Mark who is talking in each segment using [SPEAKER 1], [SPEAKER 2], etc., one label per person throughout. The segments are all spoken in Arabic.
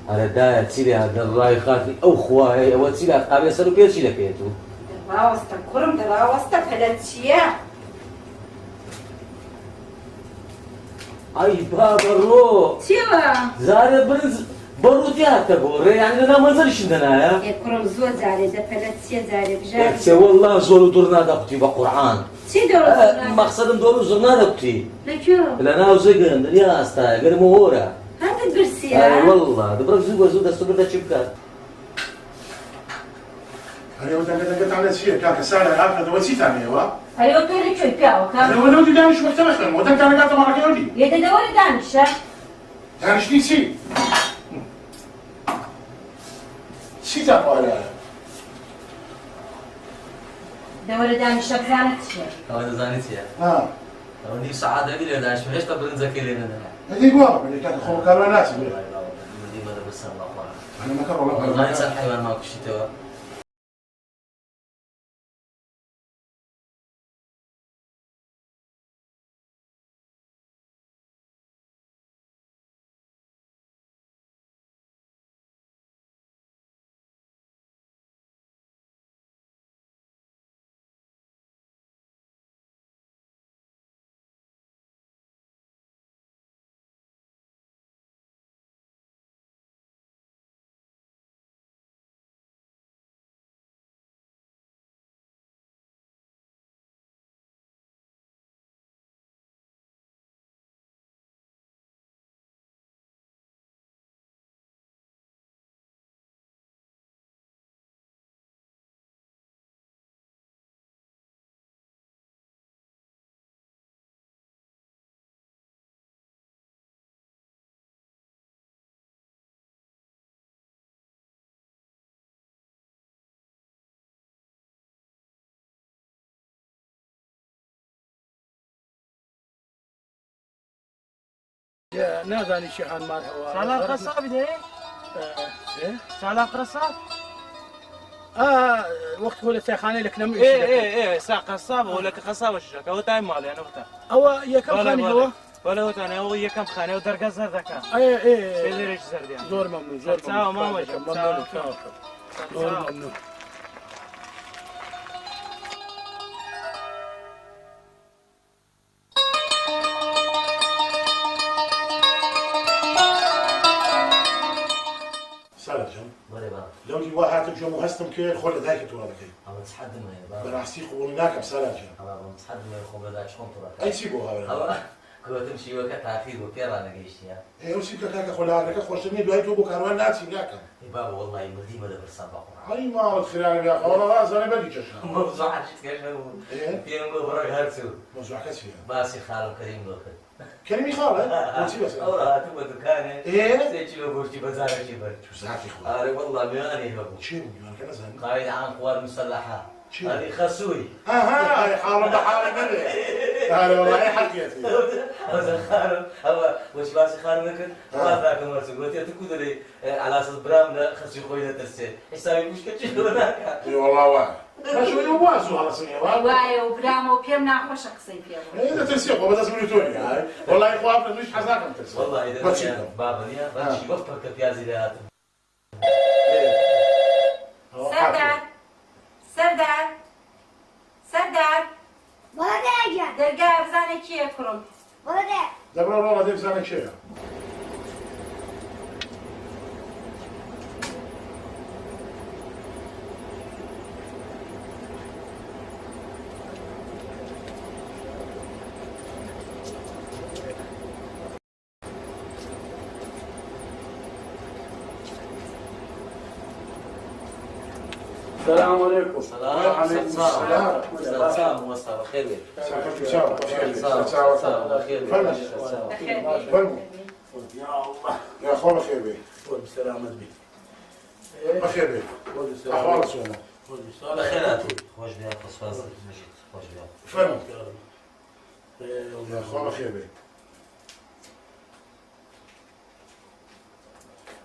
[SPEAKER 1] أنا دا تيلي هذا الراي خاطري أو خواهي أو تيلي قابل يسألوا بيرشي لك يتو
[SPEAKER 2] دبا وسط كرم دبا وسط هذا الشيء
[SPEAKER 1] أي بابا رو
[SPEAKER 2] شيوا
[SPEAKER 1] زاري برنز بروتي هاتا بوري يعني أنا ما نزلش عندنا
[SPEAKER 2] يا كرم زو زاري ده ثلاث شيء زاري بجاري
[SPEAKER 1] يا والله زولو دورنا دقتي بقرآن
[SPEAKER 2] شي دور
[SPEAKER 1] مقصد دورو زرنا دقتي
[SPEAKER 2] لكيو
[SPEAKER 1] لأنا وزقن يا أستا غير مهورة
[SPEAKER 2] هذا البرسيا
[SPEAKER 1] أي والله دبرك زوج زود السبب ده شبكات
[SPEAKER 3] أنا ودك على شيء كاك سالة هذا دوسي ثانية وا
[SPEAKER 2] ايوه تقولي شو بياو كان
[SPEAKER 3] أنا ودي دانش مختلف ودك على قطع معك يودي
[SPEAKER 2] يتدور دانش
[SPEAKER 3] دانش دي شيء شيء تابع على
[SPEAKER 2] دور دانش بزانت شيء
[SPEAKER 1] هذا زانيت يا
[SPEAKER 3] ها
[SPEAKER 1] ودي سعادة بيلي داش مش تبرن زكيلين أنا
[SPEAKER 3] هذي قوام اللي كان خو كانوا ناس
[SPEAKER 1] والله لا ودي ما بس الله
[SPEAKER 3] أنا ما كرر
[SPEAKER 1] ما
[SPEAKER 3] الله
[SPEAKER 1] إنسان حيوان ما كشي توا
[SPEAKER 4] نازاني شيخان مال هوا
[SPEAKER 5] سالار قصاب ده
[SPEAKER 4] ايه
[SPEAKER 5] سالار قصاب
[SPEAKER 4] وقت هو سيخاني لك نم
[SPEAKER 5] ايه سا قصاب ولا قصاب الشك هو تايم مالي انا وقتها
[SPEAKER 4] هو يا كم خاني هو
[SPEAKER 5] ولا هو تاني هو يا كم خاني ودرجة زر ذاك
[SPEAKER 4] ايه
[SPEAKER 5] سيلي ريش زر يعني
[SPEAKER 4] زور ممنون زور
[SPEAKER 5] ساعة ما
[SPEAKER 4] ممنون
[SPEAKER 5] وجه
[SPEAKER 4] ممنون زور ممنون
[SPEAKER 3] سالة جم
[SPEAKER 1] ولا بقى
[SPEAKER 3] لو دي واحد جو مهستم كي خل ذاك تو هذا كي
[SPEAKER 1] أما تصحد ما يبقى
[SPEAKER 3] أنا أحسي قبول ناكم سالة جم
[SPEAKER 1] أما تصحد ما يخوف هذا شلون ترى
[SPEAKER 3] أي سيبو هذا
[SPEAKER 1] أما كنت تمشي وقت أخير وكير أنا جيشتي
[SPEAKER 3] إيه وسيبك كاك خل هذا خوش تني دوي تو بكروان ناسي ناكم
[SPEAKER 1] بابا والله مدي ما دبر سباق
[SPEAKER 3] أي ما هو الخيران يا أخي والله راس أنا بدي جشنا
[SPEAKER 1] موضوع عشت كيش
[SPEAKER 3] إيه
[SPEAKER 1] في يوم برا هرسو
[SPEAKER 3] موضوع كسي
[SPEAKER 1] باسي خالو كريم لوخد
[SPEAKER 3] كلمي خالة قلتي بس
[SPEAKER 1] أورا تبغى دكانة
[SPEAKER 3] إيه
[SPEAKER 1] سيجي لو بوشتي بزار شي بر
[SPEAKER 3] شو ساعتي خو
[SPEAKER 1] أري والله مياني هبو
[SPEAKER 3] شو يعني كذا زين
[SPEAKER 1] قايد عن قوات مسلحة هذه خسوي
[SPEAKER 3] هاي حالة بحالة مني هذا والله أي حكيتي
[SPEAKER 1] هذا خارم هذا وش باسي خارم لكن ما ذاك مرسو قلت يا تكود لي على أساس برامنا خسوي خوينا ترسي حسابي مش كتير هناك
[SPEAKER 3] اي والله واحد ما شو يوازو على سنين
[SPEAKER 2] واي وبرامو بيم ناخوش قصي فيها
[SPEAKER 3] اذا تنسيق وبدأ اسمه توني هاي والله يا اخوان مش حزاكم تنسيق
[SPEAKER 1] والله إذا بابا يا بمشي وفقك يا زيادات
[SPEAKER 2] سردار سردار سردار
[SPEAKER 6] ولدي
[SPEAKER 2] درقا بزاني كي كرم
[SPEAKER 6] ولدي
[SPEAKER 3] دبر والله ديف زانك شيء
[SPEAKER 4] السلام عليكم
[SPEAKER 1] سلام سلام مصطفى خير
[SPEAKER 3] يا الله يا اخوان خير بيه
[SPEAKER 4] بالسلامة بي
[SPEAKER 3] بخير بيه احوال سونا
[SPEAKER 1] بخيراتي خوش بيا فصفاز مجد خوش بيا
[SPEAKER 3] فن يا اخوان خير بيه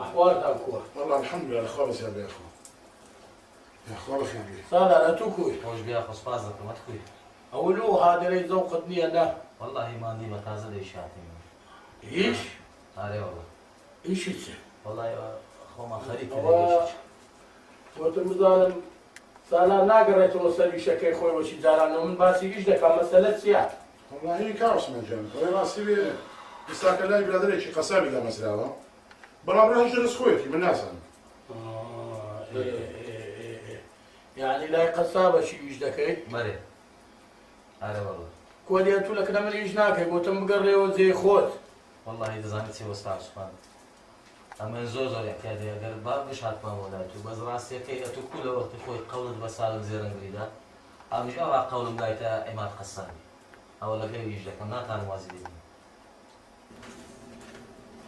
[SPEAKER 4] أحوال تاكوا
[SPEAKER 3] والله الحمد لله خالص يا بيه اخوان يا اخوان خير بيه
[SPEAKER 4] صار أنا توكوي
[SPEAKER 1] خوش بيا فصفاز ما تكوي
[SPEAKER 4] أولو هذا اللي ذوقتني أنا
[SPEAKER 1] والله ما عندي متازة ليش شاتي
[SPEAKER 4] إيش
[SPEAKER 1] علي والله
[SPEAKER 4] إيش إيش
[SPEAKER 1] والله خۆمان خەریک
[SPEAKER 4] وتم بزانم سالان ناگەڕێتەوە سەری شەکەی خۆی وەچی جارانەوە من باسی هیچ دەکەم مەسەلە چییە؟
[SPEAKER 3] والله کاوسمان جان وەڵێ ڕاستی بێ ئێستاکە لای برادێکی قەسابی دامەسراوە بەڵام ڕێژ دەست خۆیەتی من نازانم
[SPEAKER 4] یعنی لای قەسابەشی ویش دەکەیت؟
[SPEAKER 1] مەرێ ئارە وەڵە
[SPEAKER 4] کۆدیان تو لە کنەمە هیچ ناکەی گوتم بگەڕێەوە جێی خۆت
[SPEAKER 1] والله دەزانێت چی وەستا عوسمان ئەمە زۆر زۆر احتیاجی ئەگەر با بشاتمان بۆ لای تو بەس ڕاستیەکەی ئەتو کو لە وەختی خۆی قەولت بە ساڵم زێرەنگریدا ئەمیش ئەوا قەولم لایتە ئێمات قەسانی ئەوە لەگەڵ ویش دەکەم ناتوانم وازی ببینم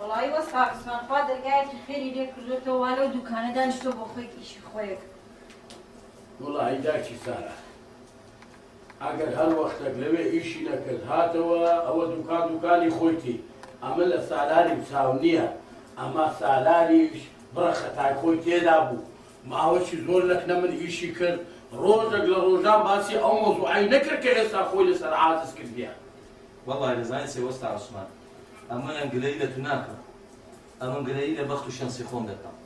[SPEAKER 2] وڵی وەستا عوسمان خوا دەرگایەکی خێری لێ کردوێتەوە وا لەو دوکانە دانیشتۆ بۆ خۆی ئیشی خۆیەک
[SPEAKER 4] وڵی داچی سارە ئەگەر هەر وەختێک لەوێ ئیشی نەکرد هاتەوە ئەوە دوکانی خۆیتی ئەمە لە سالاری چاو نییە ئەمە سالاریش بڕە خەتای خۆی تێدا بوو ماوەی زۆر لەکنە من ئیشی کرد ڕۆژێک لە ڕۆژان باسی ئەو مۆزوعی نەکرد کە ئێستا خۆی لەسەر عاجز کردیە
[SPEAKER 1] والله دەزانێت چی وەستا عوسمان ئەمەیان گلەی لە تو ناکەم ئەمە گلەی لە بەخت و شەنسی خۆم دەکەم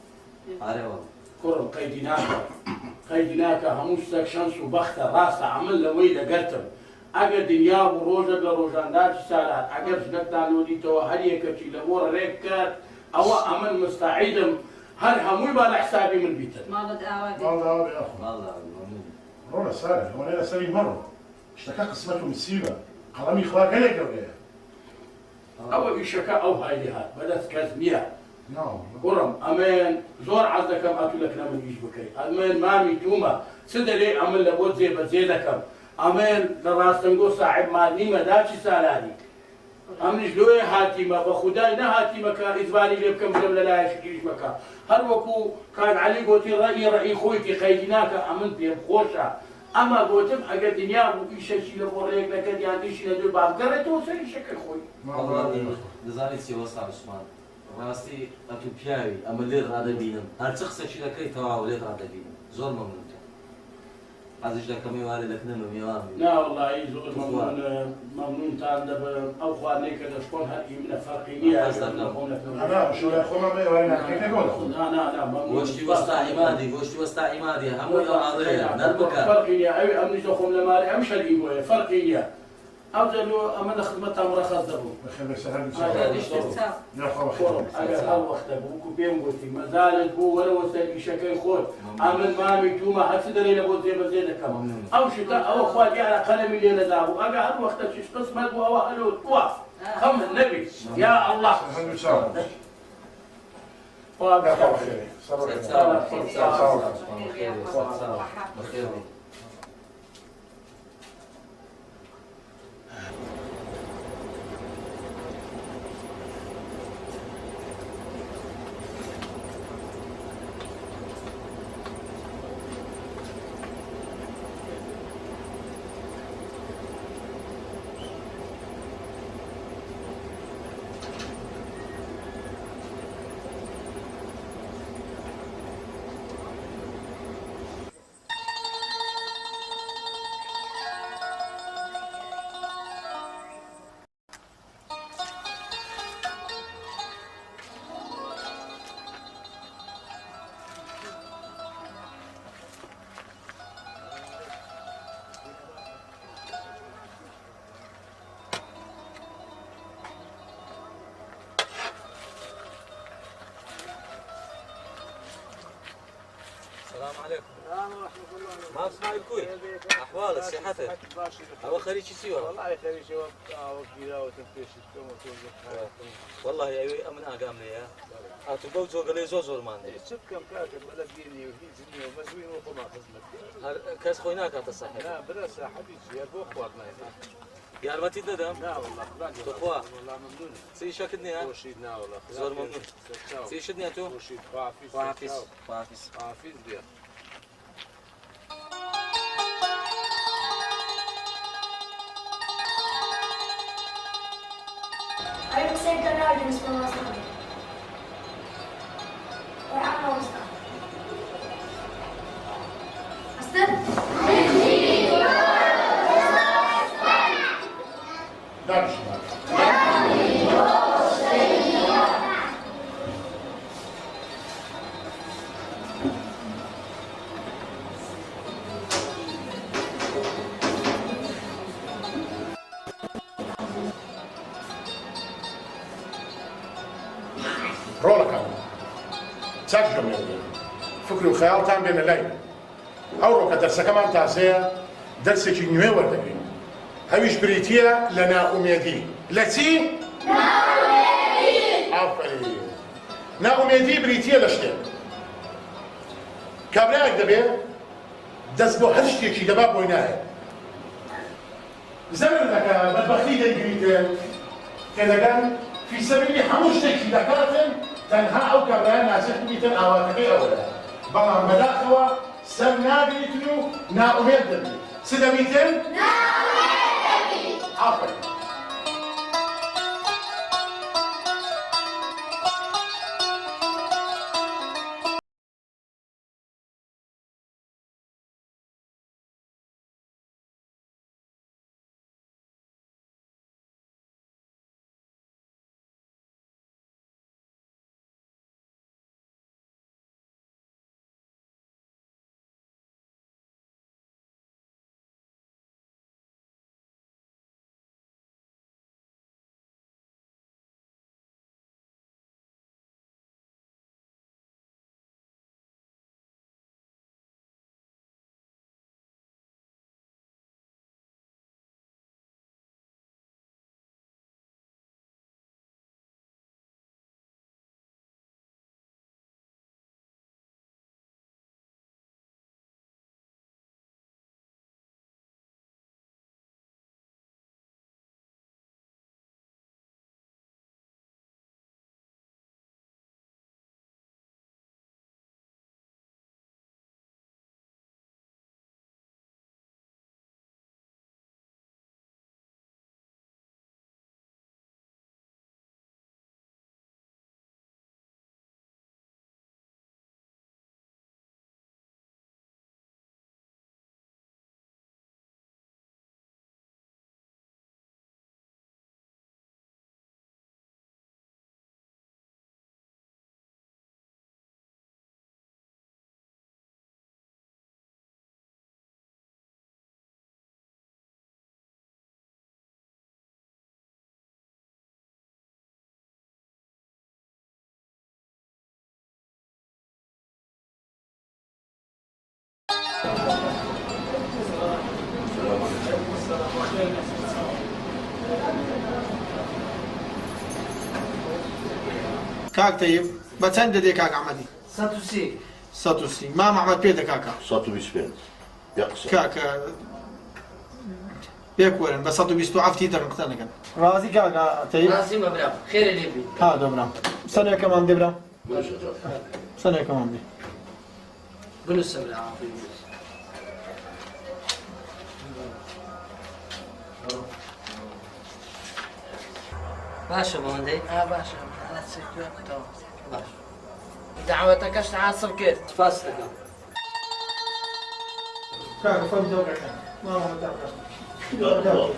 [SPEAKER 1] ئارێ وەڵە
[SPEAKER 4] کوڕم قەیدی ناکە هەموو شتێک شەنس و بەختە ڕاستە ئەمن لەوەی دەگەرتم ئەگەر دنیا بوو ڕۆژێک لە ڕۆژانداچی سالات ئەگەر شتێکتان لۆدیتەوە هەر یەکەکی لە بۆ ڕێک کرد ئەوە ئەمن مستعیدم هەر هەمووی با لە حسابی من بیتن
[SPEAKER 2] ماڵت ئاوا بێت
[SPEAKER 3] ماڵداوا بێ ئەخۆ
[SPEAKER 1] والله
[SPEAKER 3] ڕۆنە سارە ئەوە لە سەری مەڕۆ شتەکە قسمەت و مسیبە قەڵەمی خوا گەلێک گەورەیە
[SPEAKER 4] ئەوە ئیشەکە ئەو هایلی هات بەدەست کەس نییە
[SPEAKER 3] ناو
[SPEAKER 4] کوڕم ئەمێن زۆر عەز دەکەم ئەتو لەکنە من ئیش بکەیت ئەمێن مامی تومە چ دەرێ ئەمن لە بۆ جێبەجێ دەکەم ئەمێن لە ڕاستەنگۆ ساحب مادنیمە داچی سالانی ئەمنیش لۆیە هاتیمە بە خودای نەهاتیمە کە ئیزباری لێ بکەم بڵێم لە لایەشی ئیش بکە هەر وەکو کان عەلی گوتی ڕەئی خۆیتی قەیدی ناکە ئەمن پێم خۆشە ئەما گوتم ئەگەر دنیا بوو ئیشەکی لە بۆ ڕێک دەکەت یان ئیشی لە دوێ بابگەڕێتەوە سەر ئیشەکەی خۆی
[SPEAKER 1] دەزانێت چی وەستا عوسمان ڕاستی ئەتو پیاوی ئەمە لێت ڕادەبینم هەر چ قسەشی دەکەی تەواو لێت ڕادەبینم زۆر مەمنونتە حەزیش دەکەم ئێوارە لەکنەمە میوان بێ
[SPEAKER 4] نا وڵی زۆر مەمنونتان دەبم ئەو خوانەی کە دەشکۆن هەرکی منە فەرقی نییە
[SPEAKER 3] ئەنا شوڵای خۆمان بێ ئێوارە ناکەیتەکەوە دەخۆن
[SPEAKER 1] گۆشتی وەستا عیمادی گۆشتی وەستا عیمادی هەمووی ئەو ئاڵەیە نەربکە
[SPEAKER 4] فەرقی نییە ئەوی ئەمنیش دەخۆم لە ماری ئەم شەرکی بۆیە فەرقی نییە ئەو جەلو ئەمە لە خزمەتان ڕەخەز دەبوو
[SPEAKER 3] بەخێر بەسەر هەر
[SPEAKER 4] ئەگەر هەر وەختە بوو و پێم گوتی مەزالت بوو وەرەوە سەر ئیشەکەی خۆت ئەمن مامی تومە هەرچ دەرێ لە بۆ جێبەجێ دەکەم ئەو شتە ئەوە خوا دیارە قەلەمی لێ نەدابوو ئەگە هەر وەختە چیش قسمەت بوو ئەوە هەلۆ توە خەم نەبی یا ئەڵڵا
[SPEAKER 1] بخير السلام عليكم. السلام ورحمة الله. ما اسمع الكوي. أحوالك صحتك؟ هو خريجي سيوة. والله خريجي وكذا وتفتيش والله يا أمن أقام لي يا. أتبغى زوج لي زوج ما عندي. شوف كم كاتب ولا ديني وهيجني ومزوين وقما خدمتي. كاس خويناك أتصحى. لا بلاش حبيبي يا أبو أخواتنا يا المتي ددم؟ لا والله تخوا والله ممنون سي شاكدني ها؟ وشيدنا والله زور ممنون سي شدني أتو؟ وشيد حافظ حافظ بيا
[SPEAKER 6] أنا سيد الراجل اسمه مصطفى وعمه مصطفى أستاذ
[SPEAKER 3] ڕۆڵە کامل چاک جملێ فکر و خەیاڵتان بێنە لای ئەو ڕۆکە دەرسەکەمان تازەیە دەرسێکی نوێ وەردەگرین هەویش بریتیە لە نائومێدی لە چی؟ نائومێدی ئافرین نائومێدی بریتیە لە شتێک کابرایەک دەبێت دەست بۆ هەر شتێکی دەبا بۆی نایە زەمن دەکە بەدبەختی دەیگریتن کە دەگەن فی سەبیلی هەموو شتێکی دەکاتن تەنها ئەو کابرایە نازێت بیتن ئاواتەکەی ئەوەیە بەڵام بەداخەوە سەر نابیتن و نائومێد دەبیت چ دەبیتن؟ نائومێد دەبیت ئافرین
[SPEAKER 7] كاك طيب بتسند دي كاك عمدي
[SPEAKER 8] 130
[SPEAKER 7] 130 ما محمد بيدا كاكا
[SPEAKER 9] 120 يقصر
[SPEAKER 7] كاكا بيكورن بس 120 عفتي تر مقتنع راضي كاكا طيب
[SPEAKER 8] راسي مبرم خير اللي بي
[SPEAKER 7] هذا برام سنة كمان دي برام سنة كمان دي
[SPEAKER 8] بنص سبعة باشا بوندي باشا انا سكت باشا دعوتك اش تعصب كيف تفاصلك
[SPEAKER 7] كاكا فهم دوقع ما هو دوقع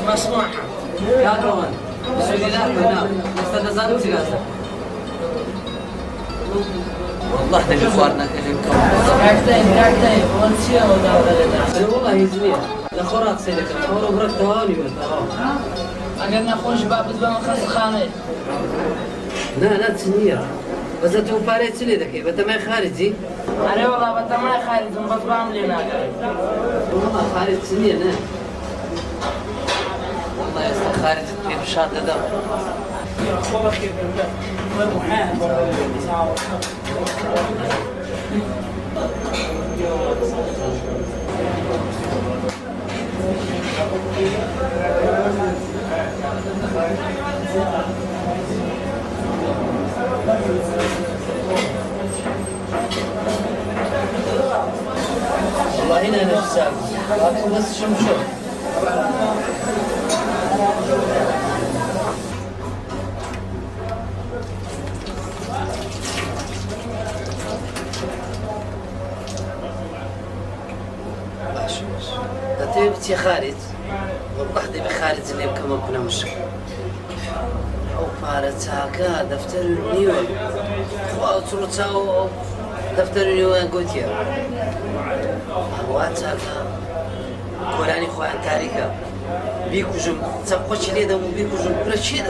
[SPEAKER 8] مسموحة يا روان سوري لا نعم استاذ زانو سيغازا والله تجي خوارنا كذي راكتين ونسيا ولا والله يزني الخورات سيدك الخور برك تواني اگر نخوش باب بزبان خاص خانه لا تسنيرة بس تو باريت لي ذكي بتما خارجي انا والله بتما خارج بس بعمل لنا والله خارج سنين انا والله يا استاذ خارج كيف شاط ده والله هنا انا الساق بس شمشم تبتي خارج والله دي بخارج اللي كما كنا مش او فارتاكا دفتر النيوان وتروتاو دفتر النيوان قلت يا واتاكا كوراني خوان تاريكا بيكو جم تبقوش لي دمو بيكو جم برشيد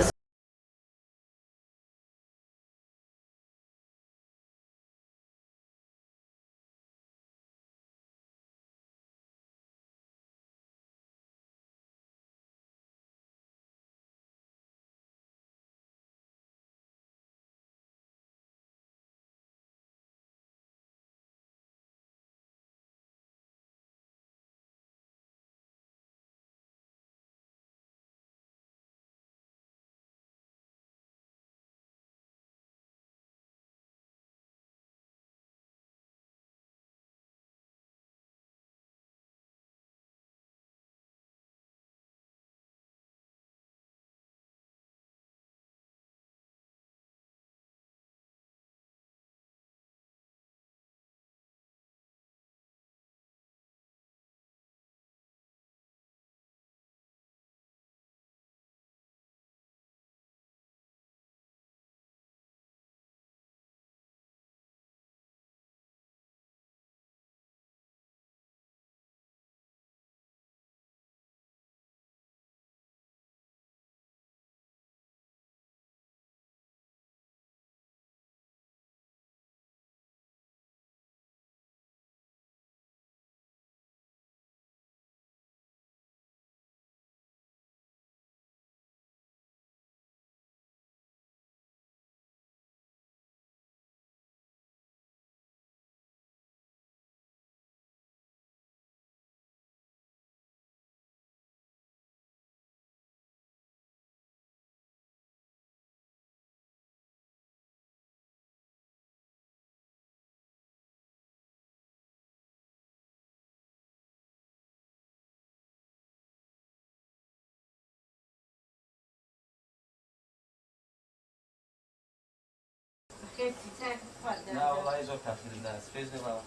[SPEAKER 1] لا والله يزور تفسير الناس فيزني بابا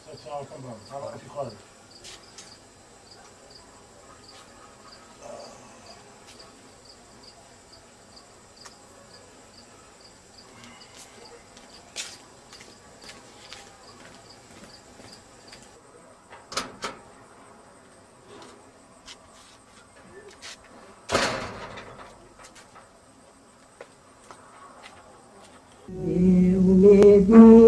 [SPEAKER 10] ولادي